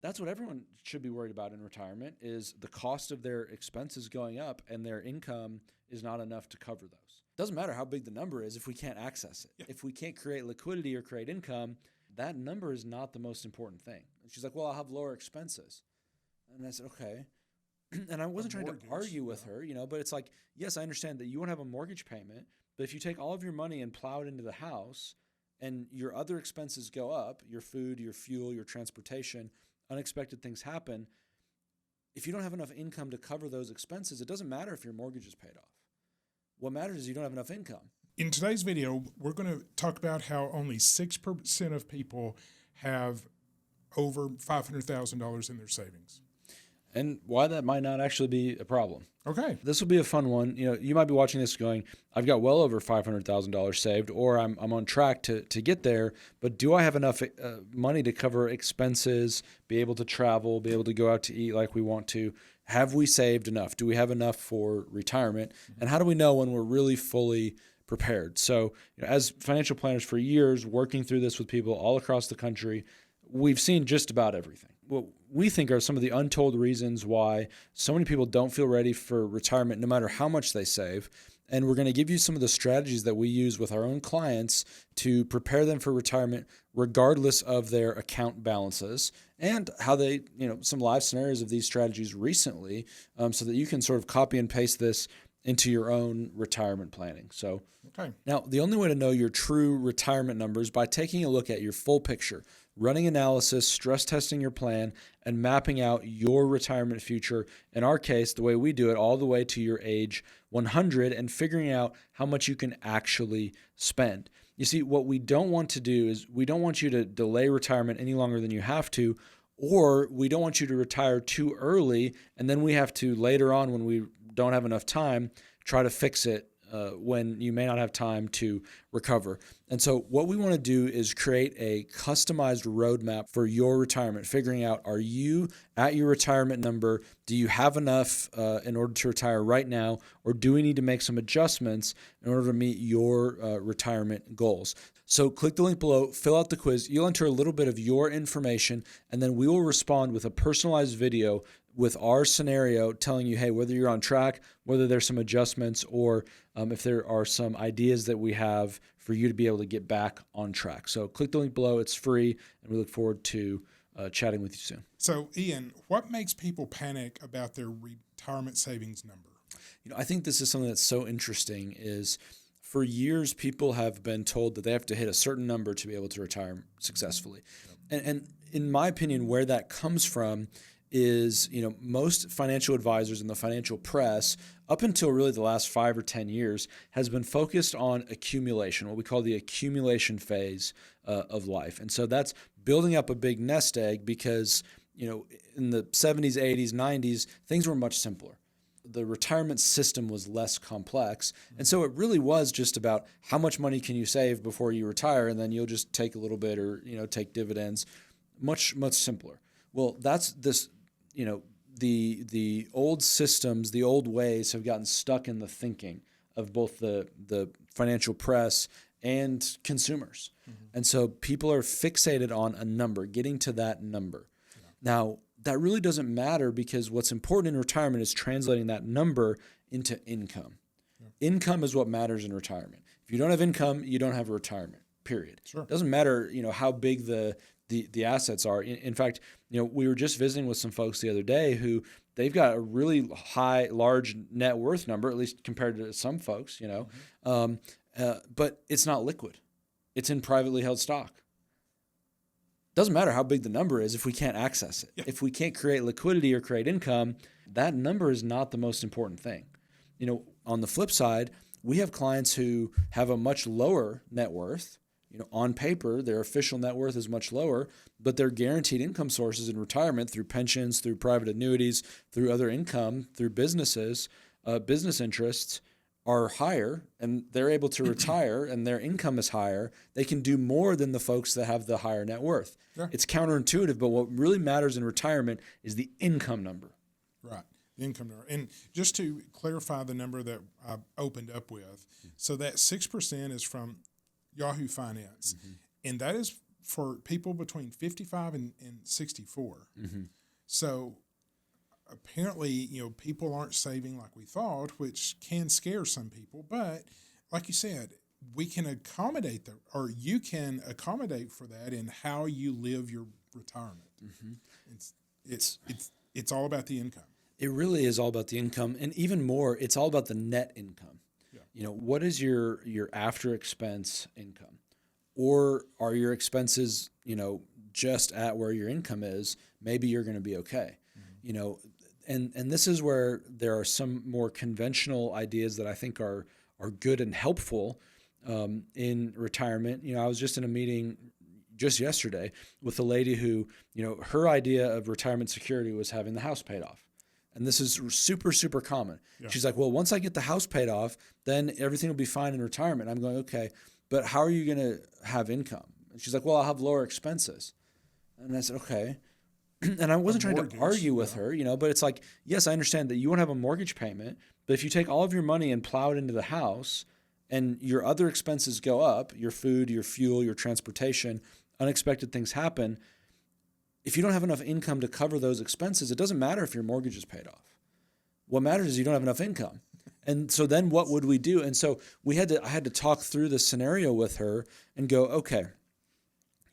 That's what everyone should be worried about in retirement is the cost of their expenses going up and their income is not enough to cover those. Doesn't matter how big the number is if we can't access it. Yeah. If we can't create liquidity or create income, that number is not the most important thing. And she's like, well, I'll have lower expenses. And I said, okay. And I wasn't trying to argue with her, but it's like, yes, I understand that you won't have a mortgage payment, but if you take all of your money and plow it into the house and your other expenses go up, your food, your fuel, your transportation, unexpected things happen. If you don't have enough income to cover those expenses, it doesn't matter if your mortgage is paid off. What matters is you don't have enough income. In today's video, we're going to talk about how only 6% of people have over $500,000 in their savings. And why that might not actually be a problem. Okay. This will be a fun one. You might be watching this going, I've got well over $500,000 saved, or I'm on track to get there, but do I have enough money to cover expenses, be able to travel, be able to go out to eat like we want to? Have we saved enough? Do we have enough for retirement? And how do we know when we're really fully prepared? So, as financial planners for years, working through this with people all across the country, we've seen just about everything. What we think are some of the untold reasons why so many people don't feel ready for retirement, no matter how much they save. And we're going to give you some of the strategies that we use with our own clients to prepare them for retirement, regardless of their account balances, and how they, some live scenarios of these strategies recently, so that you can sort of copy and paste this into your own retirement planning. So okay. Now, the only way to know your true retirement numbers is by taking a look at your full picture, running analysis, stress testing your plan, and mapping out your retirement future. In our case, the way we do it, all the way to your age 100 and figuring out how much you can actually spend. You see, what we don't want to do is we don't want you to delay retirement any longer than you have to, or we don't want you to retire too early, and then we have to later on when we don't have enough time, try to fix it when you may not have time to recover. And so what we want to do is create a customized roadmap for your retirement, figuring out, are you at your retirement number? Do you have enough in order to retire right now? Or do we need to make some adjustments in order to meet your retirement goals? So click the link below, fill out the quiz. You'll enter a little bit of your information, and then we will respond with a personalized video with our scenario telling you, hey, whether you're on track, whether there's some adjustments, or if there are some ideas that we have for you to be able to get back on track. So click the link below. It's free, and we look forward to chatting with you soon. So, Ian, what makes people panic about their retirement savings number? I think this is something that's so interesting is for years, people have been told that they have to hit a certain number to be able to retire successfully. And in my opinion, where that comes from is, most financial advisors in the financial press, up until really the last 5 or 10 years, has been focused on accumulation, what we call the accumulation phase of life. And so that's building up a big nest egg because, in the 70s, 80s, 90s, things were much simpler. The retirement system was less complex. And so it really was just about how much money can you save before you retire, and then you'll just take a little bit or, take dividends. Much, much simpler. Well, that's this, the old systems, the old ways have gotten stuck in the thinking of both the financial press and consumers. Mm-hmm. And so people are fixated on a number, getting to that number. Yeah. Now, that really doesn't matter because what's important in retirement is translating that number into income. Yeah. Income is what matters in retirement. If you don't have income, you don't have a retirement, period. Sure. It doesn't matter, how big the assets are. In fact, we were just visiting with some folks the other day who they've got a really large net worth number, at least compared to some folks, mm-hmm. But it's not liquid. It's in privately held stock. Doesn't matter how big the number is if we can't access it. Yeah. If we can't create liquidity or create income, that number is not the most important thing. On the flip side, we have clients who have a much lower net worth. On paper, their official net worth is much lower, but their guaranteed income sources in retirement through pensions, through private annuities, through other income, through businesses, business interests are higher, and they're able to retire and their income is higher. They can do more than the folks that have the higher net worth. Sure. It's counterintuitive, but what really matters in retirement is the income number. Right. The income number. And just to clarify the number that I opened up with, so that 6% is from Yahoo Finance, mm-hmm. and that is for people between 55 and 64. Mm-hmm. So apparently, people aren't saving like we thought, which can scare some people. But like you said, we can accommodate or you can accommodate for that in how you live your retirement. Mm-hmm. It's all about the income. It really is all about the income, and even more, it's all about the net income. Yeah. What is your after expense income, or are your expenses, just at where your income is? Maybe you're going to be okay. Mm-hmm. And this is where there are some more conventional ideas that I think are good and helpful in retirement. I was just in a meeting just yesterday with a lady who, her idea of retirement security was having the house paid off. And this is super, super common. Yeah. She's like, well, once I get the house paid off, then everything will be fine in retirement. I'm going, okay, but how are you going to have income? And she's like, well, I'll have lower expenses. And I said, okay. And I wasn't trying to argue with her, but it's like, yes, I understand that you won't have a mortgage payment, but if you take all of your money and plow it into the house and your other expenses go up, your food, your fuel, your transportation, unexpected things happen. If you don't have enough income to cover those expenses, it doesn't matter if your mortgage is paid off. What matters is you don't have enough income. And so then what would we do? And so I had to talk through this scenario with her and go, okay,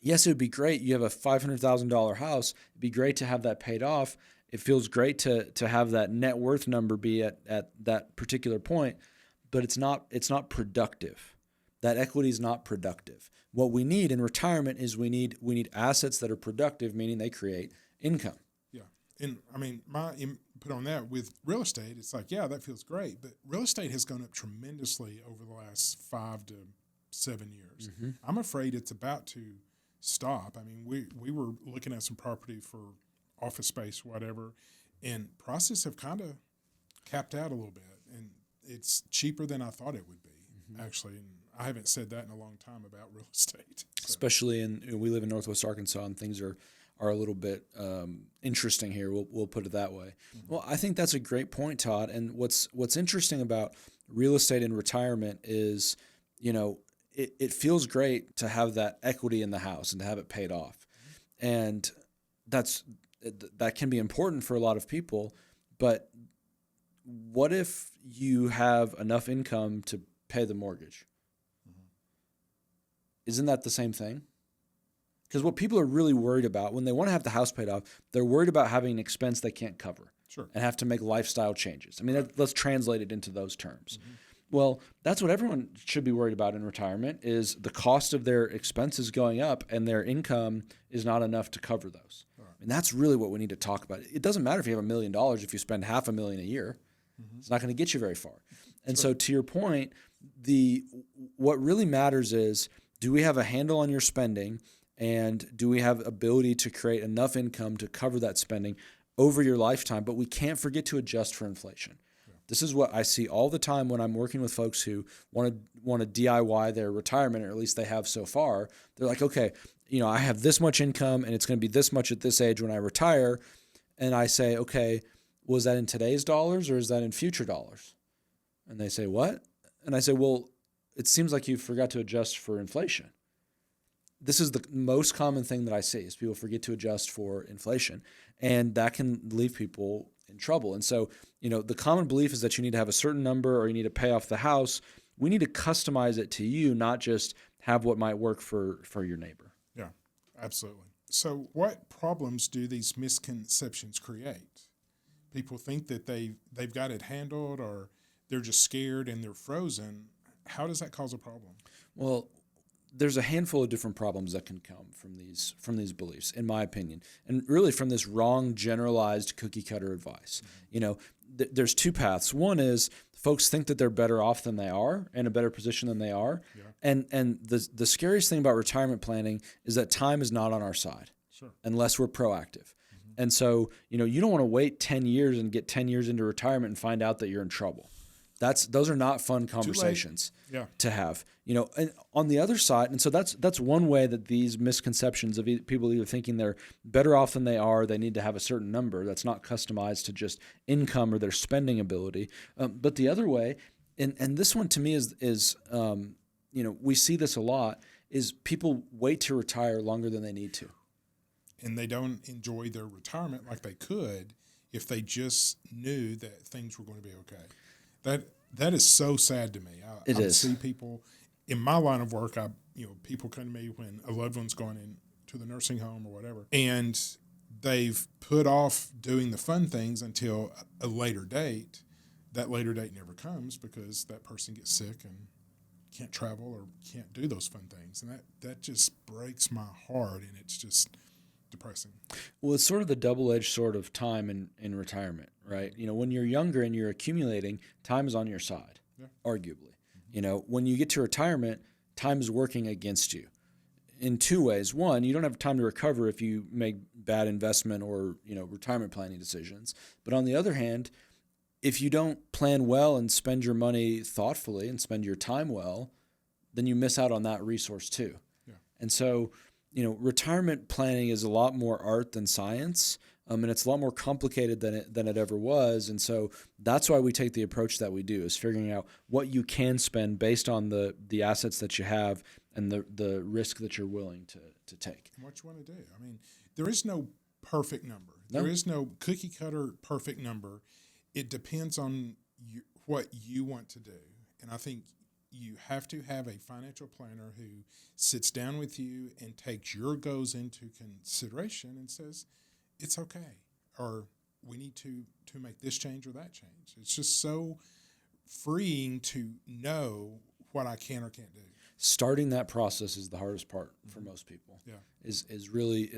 yes, it would be great. You have a $500,000 house. It'd be great to have that paid off. It feels great to have that net worth number be at that particular point, but it's not productive. That equity is not productive. What we need in retirement is we need assets that are productive, meaning they create income. Yeah. And I mean, my input on that with real estate, it's like, yeah, that feels great, but real estate has gone up tremendously over the last 5 to 7 years. Mm-hmm. I'm afraid it's about to stop. I mean, we were looking at some property for office space, whatever, and prices have kind of capped out a little bit, and it's cheaper than I thought it would be, actually. And I haven't said that in a long time about real estate. So. Especially we live in Northwest Arkansas, and things are a little bit interesting here. We'll put it that way. Mm-hmm. Well, I think that's a great point, Todd. And what's interesting about real estate in retirement is, it feels great to have that equity in the house and to have it paid off, and that can be important for a lot of people. But what if you have enough income to pay the mortgage? Isn't that the same thing? Because what people are really worried about when they want to have the house paid off, they're worried about having an expense they can't cover. Sure. And have to make lifestyle changes. I mean, let's translate it into those terms. Mm-hmm. Well, that's what everyone should be worried about in retirement is the cost of their expenses going up and their income is not enough to cover those. Right. And that's really what we need to talk about. It doesn't matter if you have $1 million if you spend $500,000 a year. Mm-hmm. It's not going to get you very far. And so to your point, what really matters is, do we have a handle on your spending, and do we have ability to create enough income to cover that spending over your lifetime? But we can't forget to adjust for inflation. Yeah. This is what I see all the time when I'm working with folks who want to DIY their retirement, or at least they have so far. They're like, okay, I have this much income and it's going to be this much at this age when I retire. And I say, okay, was that in today's dollars or is that in future dollars? And they say, what? And I say, well, it seems like you forgot to adjust for inflation. This is the most common thing that I see is people forget to adjust for inflation, and that can leave people in trouble. And so, the common belief is that you need to have a certain number or you need to pay off the house. We need to customize it to you, not just have what might work for your neighbor. Yeah, absolutely. So what problems do these misconceptions create? People think that they've got it handled, or they're just scared and they're frozen. How does that cause a problem? Well, there's a handful of different problems that can come from these beliefs, in my opinion, and really from this wrong, generalized, cookie-cutter advice. Mm-hmm. There's two paths. One is folks think that they're better off than they are, in a better position than they are, yeah. And the scariest thing about retirement planning is that time is not on our side, sure, unless we're proactive. Mm-hmm. And so, you don't want to wait 10 years and get 10 years into retirement and find out that you're in trouble. Those are not fun conversations to have, and on the other side. And so that's one way that these misconceptions of people either thinking they're better off than they are, they need to have a certain number that's not customized to just income or their spending ability. But the other way, and this one to me is we see this a lot, is people wait to retire longer than they need to. And they don't enjoy their retirement like they could if they just knew that things were going to be okay. That is so sad to me. It I is. see people in my line of work. People come to me when a loved one's going into the nursing home or whatever, and they've put off doing the fun things until a later date. That later date never comes because that person gets sick and can't travel or can't do those fun things, and that just breaks my heart, and it's just depressing. Well, it's sort of the double-edged sword of time in retirement, right? When you're younger and you're accumulating, time is on your side, arguably. When you get to retirement, time is working against you in two ways. One, you don't have time to recover if you make bad investment or, retirement planning decisions. But on the other hand, if you don't plan well and spend your money thoughtfully and spend your time well, then you miss out on that resource too. Yeah. And so, retirement planning is a lot more art than science, and it's a lot more complicated than it ever was. And so that's why we take the approach that we do, is figuring out what you can spend based on the assets that you have and the risk that you're willing to take. And what you want to do. I mean, there is no perfect number. No. There is no cookie cutter perfect number. It depends on what you want to do. And I think you have to have a financial planner who sits down with you and takes your goals into consideration and says, it's okay, or we need to make this change or that change. It's just so freeing to know what I can or can't do. Starting that process is the hardest part for most people. Yeah. Is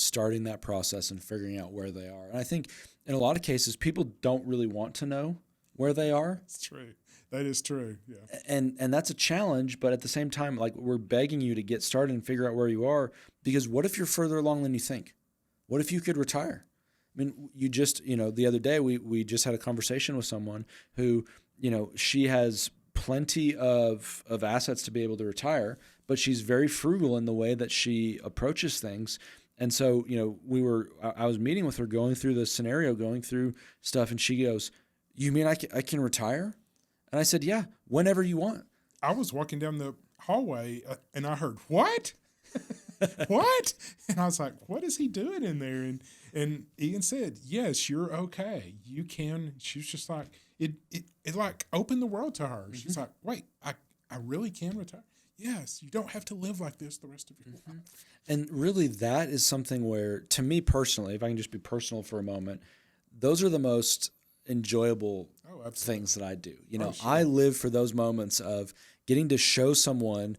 starting that process and figuring out where they are. And I think in a lot of cases, people don't really want to know where they are. It's true. That is true. Yeah. And that's a challenge, but at the same time, like, we're begging you to get started and figure out where you are, because what if you're further along than you think? What if you could retire? I mean, you just, the other day we just had a conversation with someone who, she has plenty of assets to be able to retire, but she's very frugal in the way that she approaches things. And so, I was meeting with her, going through the scenario, going through stuff, and she goes, "You mean I can retire?" And I said, "Yeah, whenever you want." I was walking down the hallway and I heard, "What?" What? And I was like, what is he doing in there? And Ian said, yes, you're okay. You can. She was just like, it like opened the world to her. She's like, wait, I really can retire. Yes, you don't have to live like this the rest of your life. And really, that is something where, to me personally, if I can just be personal for a moment, those are the most enjoyable things that I do. Sure. I live for those moments of getting to show someone,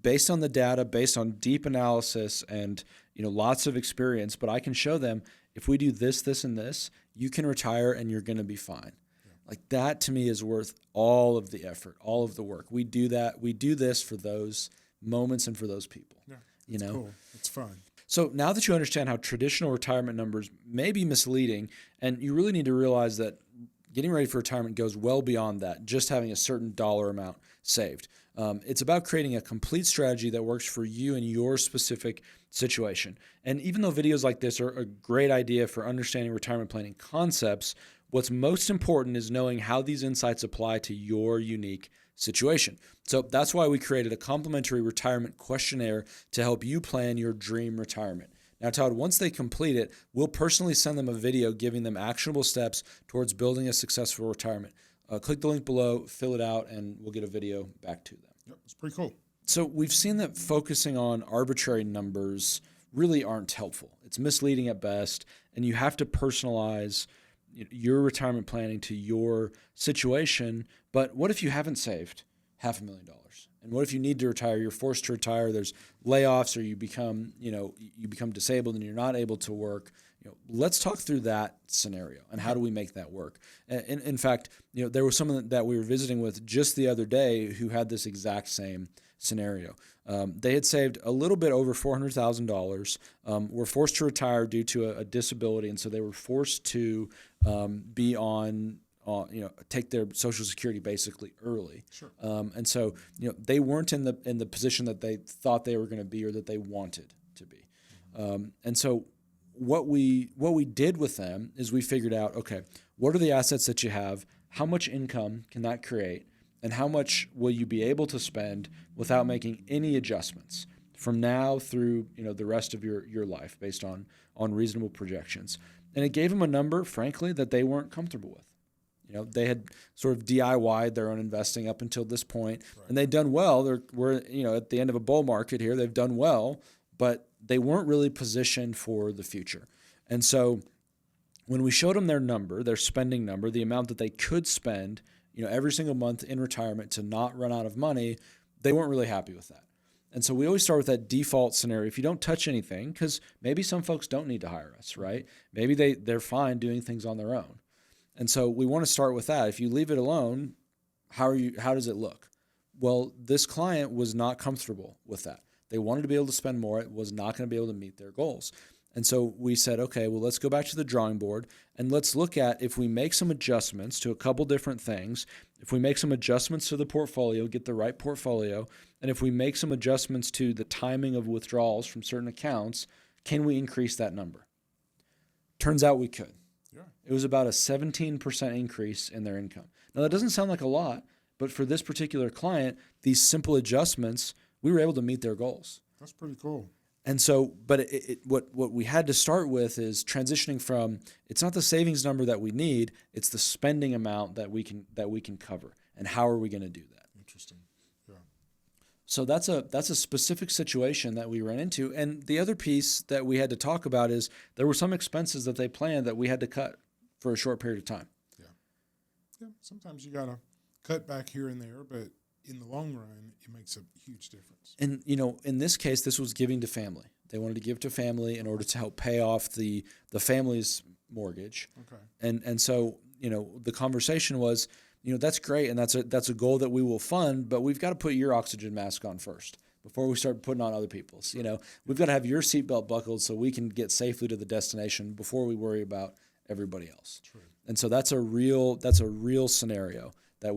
based on the data, based on deep analysis and, lots of experience, but I can show them, if we do this, this, and this, you can retire and you're going to be fine. Yeah. Like, that to me is worth all of the effort, all of the work. We do that. We do this for those moments and for those people. Yeah, it's cool. It's fun. So now that you understand how traditional retirement numbers may be misleading, and you really need to realize that getting ready for retirement goes well beyond that, just having a certain dollar amount saved. It's about creating a complete strategy that works for you and your specific situation. And even though videos like this are a great idea for understanding retirement planning concepts, what's most important is knowing how these insights apply to your unique situation. So that's why we created a complimentary retirement questionnaire to help you plan your dream retirement. Now, Todd, once they complete it, we'll personally send them a video giving them actionable steps towards building a successful retirement. Click the link below, fill it out, and we'll get a video back to them. Yep, it's pretty cool. So we've seen that focusing on arbitrary numbers really aren't helpful. It's misleading at best, and you have to personalize your retirement planning to your situation. But what if you haven't saved $500,000? And what if you need to retire? You're forced to retire. There's layoffs, or you become disabled and you're not able to work. Let's talk through that scenario and how do we make that work. In fact, there was someone that we were visiting with just the other day who had this exact same scenario. They had saved a little bit over $400,000, were forced to retire due to a disability, and so they were forced to be on take their Social Security basically early. Sure. And so they weren't in the position that they thought they were going to be or that they wanted to be. And so what we did with them is we figured out, okay, what are the assets that you have? How much income can that create? And how much will you be able to spend without making any adjustments from now through, the rest of your life based on reasonable projections. And it gave them a number, frankly, that they weren't comfortable with. They had sort of DIY'd their own investing up until this point, and they'd done well. We're at the end of a bull market here. They've done well, but they weren't really positioned for the future. And so when we showed them their number, their spending number, the amount that they could spend, every single month in retirement to not run out of money, they weren't really happy with that. And so we always start with that default scenario. If you don't touch anything, because maybe some folks don't need to hire us, right? Maybe they're fine doing things on their own. And so we want to start with that. If you leave it alone, how does it look? Well, this client was not comfortable with that. They wanted to be able to spend more. It was not going to be able to meet their goals. And so we said, okay, well, let's go back to the drawing board and let's look at if we make some adjustments to a couple different things, if we make some adjustments to the portfolio, get the right portfolio, and if we make some adjustments to the timing of withdrawals from certain accounts, can we increase that number? Turns out we could. Yeah. It was about a 17% increase in their income. Now, that doesn't sound like a lot, but for this particular client, these simple adjustments, we were able to meet their goals. That's pretty cool. And so, but what we had to start with is transitioning from, it's not the savings number that we need, it's the spending amount that we can cover. And how are we going to do that? Interesting. Yeah. So that's a specific situation that we ran into. And the other piece that we had to talk about is there were some expenses that they planned that we had to cut for a short period of time. Yeah. Yeah. Sometimes you got to cut back here and there, but in the long run, it makes a huge difference. And, in this case, this was giving to family. They wanted to give to family in order to help pay off the family's mortgage. Okay. And so, the conversation was, that's great. And that's a goal that we will fund, but we've got to put your oxygen mask on first before we start putting on other people's. We've got to have your seatbelt buckled so we can get safely to the destination before we worry about everybody else. True. And so that's a real scenario that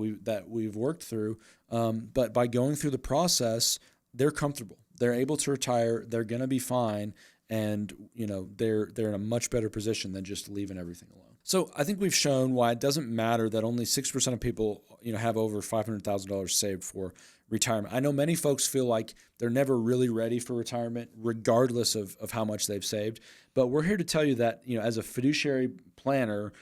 we've worked through. But by going through the process, they're comfortable. They're able to retire. They're going to be fine. And, they're in a much better position than just leaving everything alone. So I think we've shown why it doesn't matter that only 6% of people, have over $500,000 saved for retirement. I know many folks feel like they're never really ready for retirement, regardless of how much they've saved. But we're here to tell you that, as a fiduciary planner,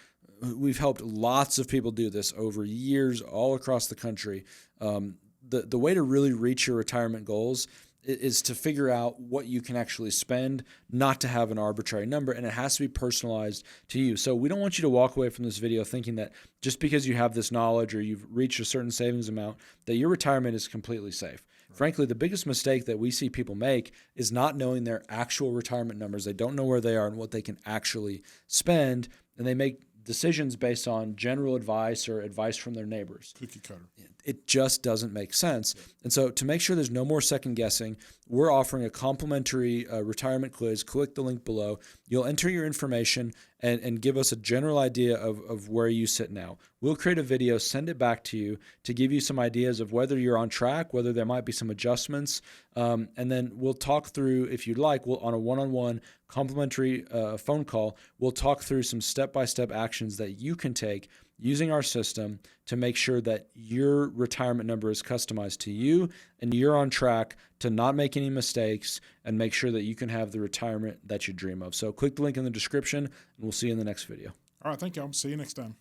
we've helped lots of people do this over years all across the country. The way to really reach your retirement goals is to figure out what you can actually spend, not to have an arbitrary number, and it has to be personalized to you. So we don't want you to walk away from this video thinking that just because you have this knowledge or you've reached a certain savings amount, that your retirement is completely safe. Right. Frankly, the biggest mistake that we see people make is not knowing their actual retirement numbers. They don't know where they are and what they can actually spend, and they make decisions based on general advice or advice from their neighbors. Cookie cutter. It just doesn't make sense. And so to make sure there's no more second guessing, we're offering a complimentary retirement quiz. Click the link below. You'll enter your information and give us a general idea of where you sit now. We'll create a video, send it back to you to give you some ideas of whether you're on track, whether there might be some adjustments. And then we'll talk through, if you'd like, on a one-on-one complimentary phone call, we'll talk through some step-by-step actions that you can take using our system to make sure that your retirement number is customized to you and you're on track to not make any mistakes and make sure that you can have the retirement that you dream of. So click the link in the description and we'll see you in the next video. All right. Thank y'all. See you next time.